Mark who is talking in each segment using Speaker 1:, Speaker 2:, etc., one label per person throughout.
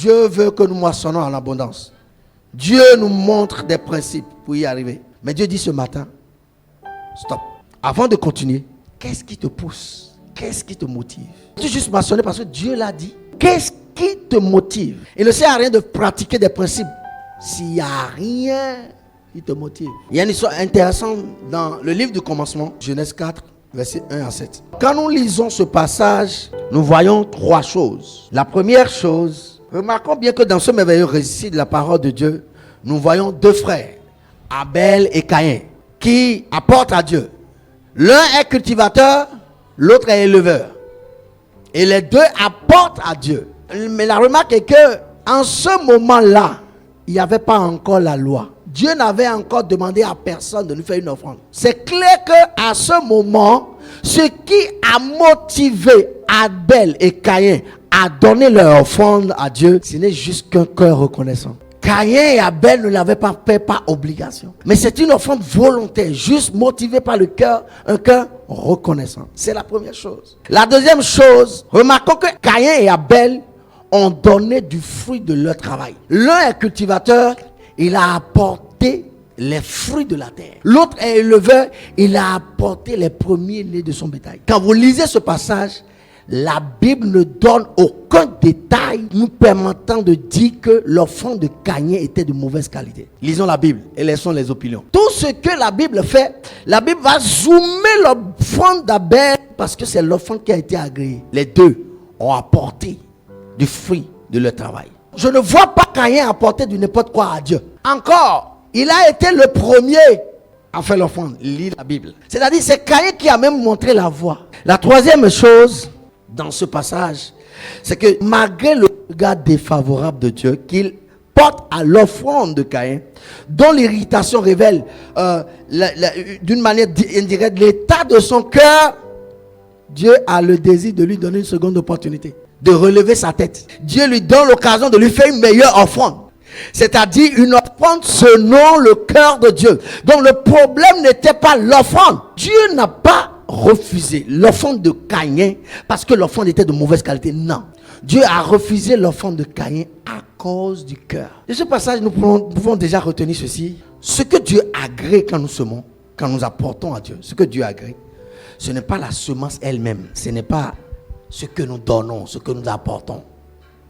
Speaker 1: Dieu veut que nous moissonnons en abondance. Dieu nous montre des principes pour y arriver. Mais Dieu dit ce matin, stop. Avant de continuer, qu'est-ce qui te pousse? Qu'est-ce qui te motive? Tu juste moissonner parce que Dieu l'a dit. Qu'est-ce qui te motive? Il ne sert à rien de pratiquer des principes s'il n'y a rien qui te motive. Il y a une histoire intéressante dans le livre du commencement, Genèse 4, versets 1 à 7. Quand nous lisons ce passage, nous voyons trois choses. La première chose, remarquons bien que dans ce merveilleux récit de la parole de Dieu, nous voyons deux frères, Abel et Caïn, qui apportent à Dieu. L'un est cultivateur, l'autre est éleveur. Et les deux apportent à Dieu. Mais la remarque est que en ce moment-là, il n'y avait pas encore la loi. Dieu n'avait encore demandé à personne de nous faire une offrande. C'est clair qu'à ce moment, ce qui a motivé Abel et Caïn à donner leur offrande à Dieu, ce n'est juste qu'un cœur reconnaissant. Caïn et Abel ne l'avaient pas fait par obligation. Mais c'est une offrande volontaire, juste motivée par le cœur, un cœur reconnaissant. C'est la première chose. La deuxième chose, remarquons que Caïn et Abel ont donné du fruit de leur travail. L'un est cultivateur, il a apporté les fruits de la terre. L'autre est éleveur, il a apporté les premiers-nés de son bétail. Quand vous lisez ce passage, la Bible ne donne aucun détail nous permettant de dire que l'offrande de Caïn était de mauvaise qualité. Lisons la Bible et laissons les opinions. Tout ce que la Bible fait, la Bible va zoomer l'offrande d'Abel parce que c'est l'offrande qui a été agréée. Les deux ont apporté du fruit de leur travail. Je ne vois pas Caïn apporter du n'importe quoi à Dieu. Encore, il a été le premier à faire l'offrande. Lis la Bible. C'est-à-dire, c'est Caïn qui a même montré la voie. La troisième chose dans ce passage, c'est que malgré le regard défavorable de Dieu qu'il porte à l'offrande de Caïn, dont l'irritation révèle d'une manière indirecte l'état de son cœur, Dieu a le désir de lui donner une seconde opportunité, de relever sa tête. Dieu lui donne l'occasion de lui faire une meilleure offrande. C'est-à-dire une offrande selon le cœur de Dieu. Donc le problème n'était pas l'offrande. Dieu n'a pas refusé l'offrande de Caïn parce que l'offrande était de mauvaise qualité. Non. Dieu a refusé l'offrande de Caïn à cause du cœur. De ce passage, nous pouvons déjà retenir ceci. Ce que Dieu agrée quand nous semons, quand nous apportons à Dieu, ce que Dieu agrée, ce n'est pas la semence elle-même. Ce n'est pas ce que nous donnons, ce que nous apportons.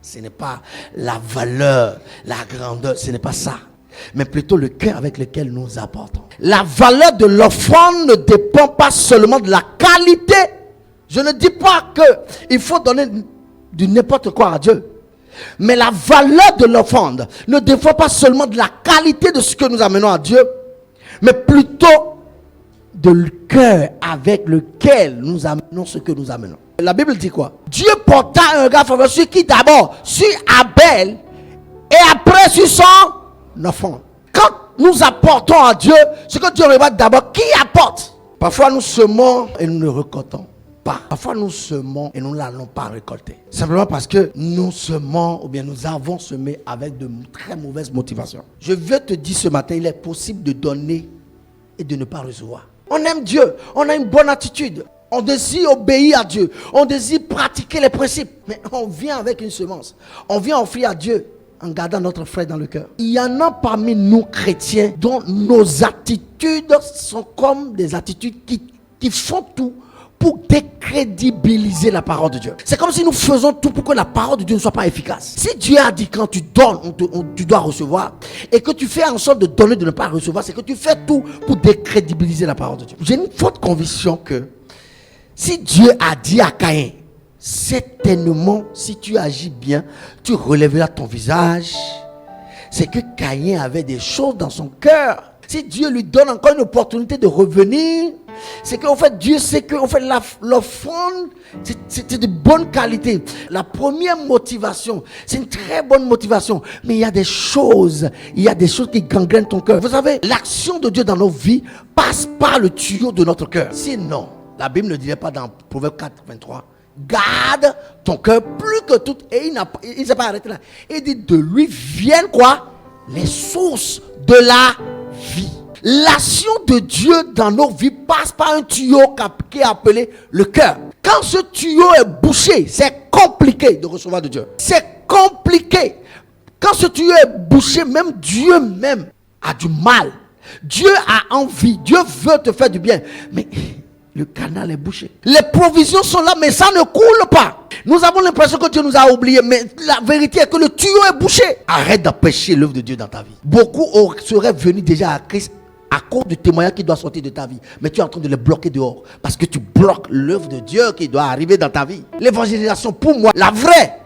Speaker 1: Ce n'est pas la valeur, la grandeur, ce n'est pas ça. Mais plutôt le cœur avec lequel nous apportons. La valeur de l'offrande ne dépend pas seulement de la qualité. Je ne dis pas qu'il faut donner du n'importe quoi à Dieu. Mais la valeur de l'offrande ne dépend pas seulement de la qualité de ce que nous amenons à Dieu, mais plutôt de le cœur avec lequel nous amenons ce que nous amenons. La Bible dit quoi? Dieu porta un regard favorable sur qui d'abord? Sur Abel et après sur son offrande. Quand nous apportons à Dieu, ce que Dieu regarde d'abord, qui apporte? Parfois nous semons et nous ne récoltons pas. Parfois nous semons et nous n'allons pas récolter. Simplement parce que nous semons ou bien nous avons semé avec de très mauvaises motivations. Je veux te dire ce matin, il est possible de donner et de ne pas recevoir. On aime Dieu, on a une bonne attitude. On désire obéir à Dieu. On désire pratiquer les principes. Mais on vient avec une semence. On vient offrir à Dieu en gardant notre frère dans le cœur. Il y en a parmi nous chrétiens dont nos attitudes sont comme des attitudes qui font tout pour décrédibiliser la parole de Dieu. C'est comme si nous faisons tout pour que la parole de Dieu ne soit pas efficace. Si Dieu a dit quand tu donnes, tu dois recevoir, et que tu fais en sorte de donner, de ne pas recevoir, c'est que tu fais tout pour décrédibiliser la parole de Dieu. J'ai une forte conviction que si Dieu a dit à Caïn, certainement, si tu agis bien, tu relèveras ton visage, c'est que Caïn avait des choses dans son cœur. Si Dieu lui donne encore une opportunité de revenir, c'est qu'en fait, Dieu sait que en fait, l'offrande, c'est de bonne qualité. La première motivation, c'est une très bonne motivation. Mais il y a des choses qui gangrènent ton cœur. Vous savez, l'action de Dieu dans nos vies passe par le tuyau de notre cœur. Sinon, la Bible ne dirait pas dans Proverbe 4, 23, garde ton cœur plus que tout. Et il ne s'est pas arrêté là. Il dit de lui viennent quoi? Les sources de la vie. L'action de Dieu dans nos vies passe par un tuyau qui est appelé le cœur. Quand ce tuyau est bouché, c'est compliqué de recevoir de Dieu. C'est compliqué. Quand ce tuyau est bouché, même Dieu même a du mal. Dieu a envie, Dieu veut te faire du bien, mais le canal est bouché. Les provisions sont là, mais ça ne coule pas. Nous avons l'impression que Dieu nous a oubliés, mais la vérité est que le tuyau est bouché. Arrête d'empêcher l'œuvre de Dieu dans ta vie. Beaucoup seraient venus déjà à Christ à cause du témoignage qui doit sortir de ta vie, mais tu es en train de les bloquer dehors, parce que tu bloques l'œuvre de Dieu qui doit arriver dans ta vie. L'évangélisation, pour moi, la vraie,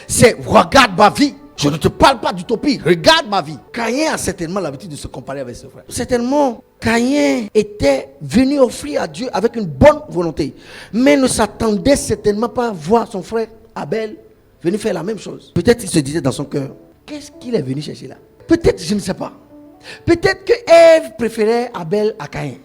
Speaker 1: c'est regarde ma vie. Je ne te parle pas d'utopie. Regarde ma vie. Caïn a certainement l'habitude de se comparer avec ses frères. Certainement, Caïn était venu offrir à Dieu avec une bonne volonté, mais ne s'attendait certainement pas à voir son frère Abel venir faire la même chose. Peut-être il se disait dans son cœur, qu'est-ce qu'il est venu chercher là? Peut-être, je ne sais pas. Peut-être que Ève préférait Abel à Caïn.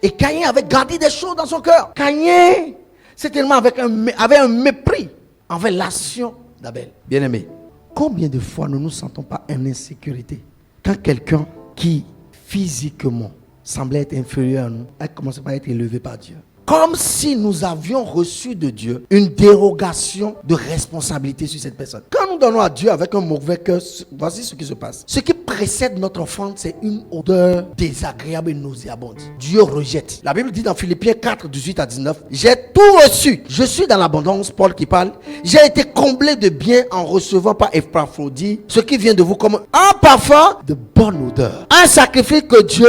Speaker 1: Et Caïn avait gardé des choses dans son cœur. Caïn, certainement, avait un mépris envers l'action d'Abel. Bien-aimé, combien de fois nous ne nous sentons pas en insécurité quand quelqu'un qui physiquement semblait être inférieur à nous a commencé par être élevé par Dieu? Comme si nous avions reçu de Dieu une dérogation de responsabilité sur cette personne. Quand nous donnons à Dieu avec un mauvais cœur, voici ce qui se passe. Ce qui précède notre offrande, c'est une odeur désagréable et nauséabonde. Dieu rejette. La Bible dit dans Philippiens 4, 18 à 19, j'ai tout reçu. Je suis dans l'abondance, Paul qui parle. J'ai été comblé de bien en recevant par Épaphrodite ce qui vient de vous comme un parfum de bonne odeur. Un sacrifice que Dieu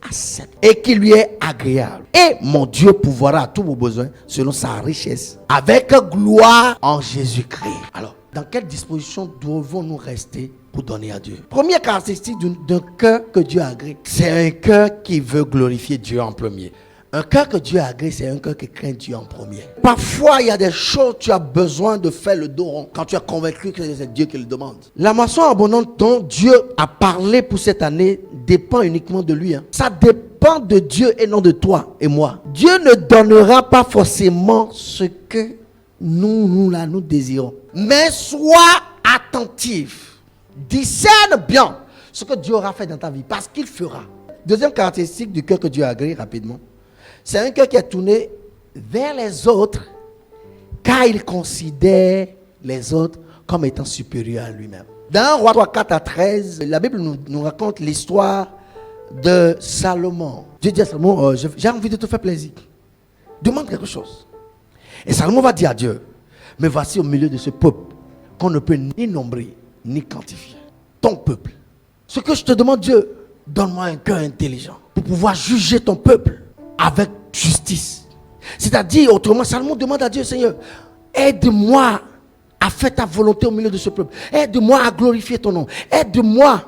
Speaker 1: accepte et qui lui est agréable. Et mon Dieu pourvoira à tous vos besoins selon sa richesse avec gloire en Jésus-Christ. Alors, dans quelle disposition devons-nous rester pour donner à Dieu? Première caractéristique d'un cœur que Dieu agrée, c'est un cœur qui veut glorifier Dieu en premier. Un cœur que Dieu agrée, c'est un cœur qui craint Dieu en premier. Parfois, il y a des choses tu as besoin de faire le dos rond quand tu es convaincu que c'est Dieu qui le demande. La moisson abondante dont Dieu a parlé pour cette année dépend uniquement de lui. Ça dépend de Dieu et non de toi et moi. Dieu ne donnera pas forcément ce que nous désirons. Mais sois attentif. Discerne bien ce que Dieu aura fait dans ta vie, parce qu'il fera. Deuxième caractéristique du cœur que Dieu agrée, rapidement, c'est un cœur qui est tourné vers les autres, car il considère les autres comme étant supérieurs à lui-même. Dans 1 Roi 4 à 13, la Bible nous raconte l'histoire de Salomon. Dieu dit à Salomon, j'ai envie de te faire plaisir. Demande quelque chose. Et Salomon va dire à Dieu, mais voici au milieu de ce peuple qu'on ne peut ni nombrer ni quantifier. Ton peuple. Ce que je te demande, Dieu, donne-moi un cœur intelligent pour pouvoir juger ton peuple avec justice. C'est-à-dire, autrement, Salomon demande à Dieu, Seigneur, aide-moi à faire ta volonté au milieu de ce peuple. Aide-moi à glorifier ton nom. Aide-moi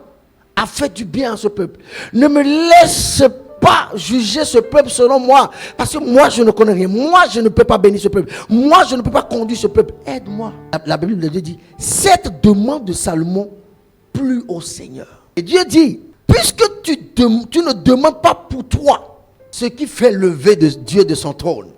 Speaker 1: à faire du bien à ce peuple. Ne me laisse pas juger ce peuple selon moi, parce que moi je ne connais rien. Moi je ne peux pas bénir ce peuple. Moi je ne peux pas conduire ce peuple. Aide-moi. La Bible de Dieu dit, cette demande de Salomon plut au Seigneur. Et Dieu dit, puisque tu ne demandes pas pour toi, ce qui fait lever de Dieu de son trône,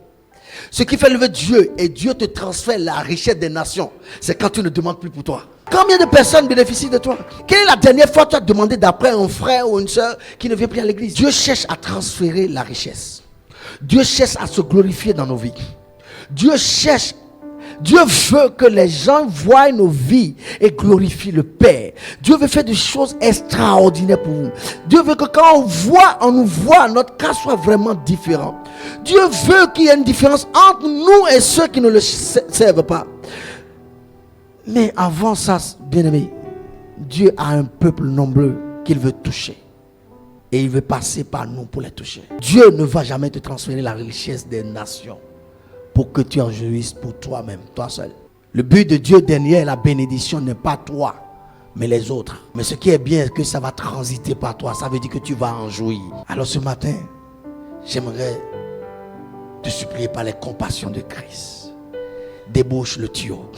Speaker 1: ce qui fait lever Dieu et Dieu te transfère la richesse des nations, c'est quand tu ne demandes plus pour toi. Combien de personnes bénéficient de toi? Quelle est la dernière fois que tu as demandé d'après un frère ou une soeur qui ne vient plus à l'église? Dieu cherche à transférer la richesse. Dieu cherche à se glorifier dans nos vies. Dieu veut que les gens voient nos vies et glorifient le Père. Dieu veut faire des choses extraordinaires pour vous. Dieu veut que quand on nous voit, notre cas soit vraiment différent. Dieu veut qu'il y ait une différence entre nous et ceux qui ne le servent pas. Mais avant ça, bien-aimé, Dieu a un peuple nombreux qu'il veut toucher. Et il veut passer par nous pour les toucher. Dieu ne va jamais te transférer la richesse des nations pour que tu en jouisses pour toi-même, toi seul. Le but de Dieu derrière la bénédiction n'est pas toi, mais les autres. Mais ce qui est bien, c'est que ça va transiter par toi. Ça veut dire que tu vas en jouir. Alors ce matin, j'aimerais te supplier par les compassions de Christ. Débouche le tuyau.